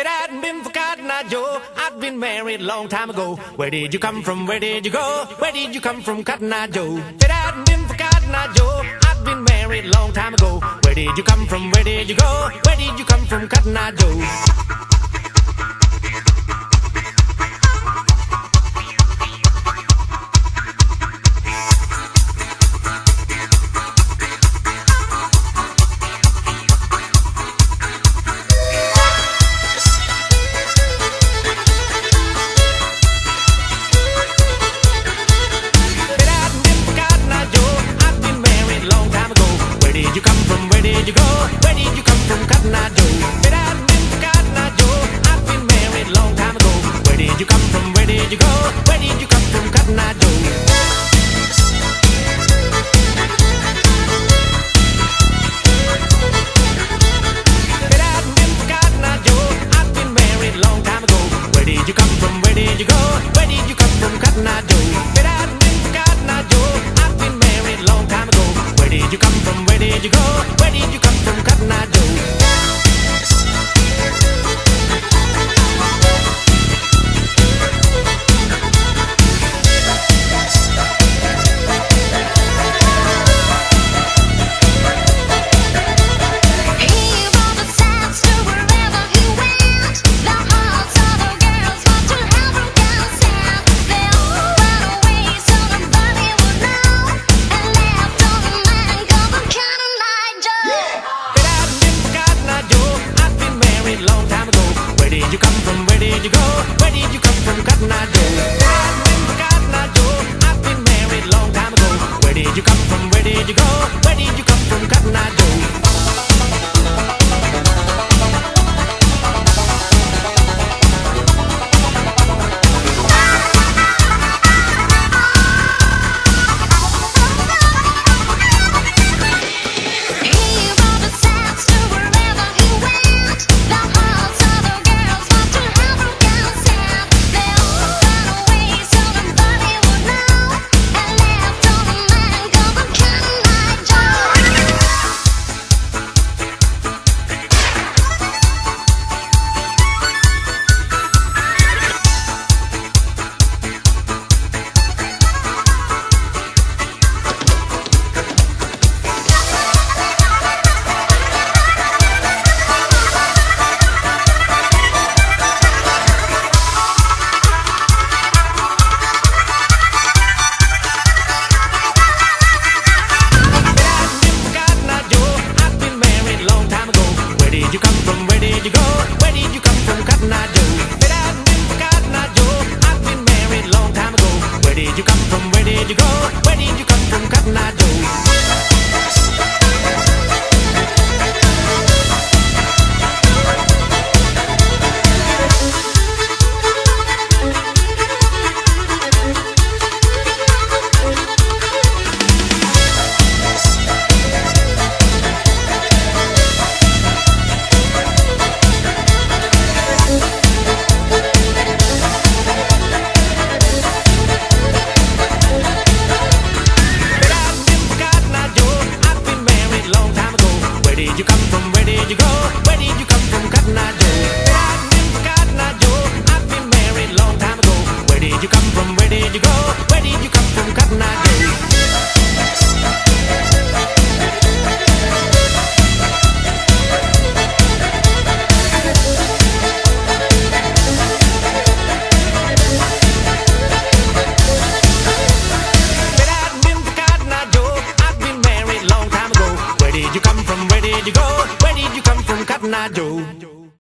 it hadn't been for Cotton Eye Joe, I'd been married a long time ago. Where did you come from? Where did you go? Where did you come from, Cotton Eye Joe? If it hadn't been for Cotton Eye Joe, I'd been married a long time ago. Where did you come from? Where did you go? Where did you come from, Cotton Eye Joe? Where did you come from? Where did you go? Where did you come from, Cotton Eye Joe? If it hadn't been for Cotton Eye Joe, I'd been married a long time ago. Where did you come from? Where did you go? Where did you come from, Cotton Eye Joe? If it hadn't been for Cotton Eye Joe, I'd been married a long time ago. Where did you come from? Where did you go? Where did you come from, Cotton Eye Joe? If it hadn't been for Cotton Eye Joe, I'd been married a long time ago. Where did you come from? Where did you go? Where did you come from, Cotton Eye Joe? Long time ago, where did you come from? Where did you go? Where did you come from, Cotton Eye Joe? I've been for Cotton Eye Joe, I've been married long time ago. Where did you come from? Where did you go? Where did you come from, Cotton Eye Joe? Where did you come from? Where did you go? Where did you come from, Cotton Eye Joe? If it hadn't been for Cotton Eye Joe, I'd been married a long time ago. Where did you come from? Where did you go? Where did you come from, Cotton Eye Joe? Where did you come from? Where did you go? Where did you come from, Cotton Eye Joe? If it hadn't been for Cotton Eye Joe, I've been married a long time ago. Where did you come from? Where did you go? Where did you come from, Cotton Eye Joe? Where did you come from? Where did you go? Where did you come from, Cotton Eye Joe?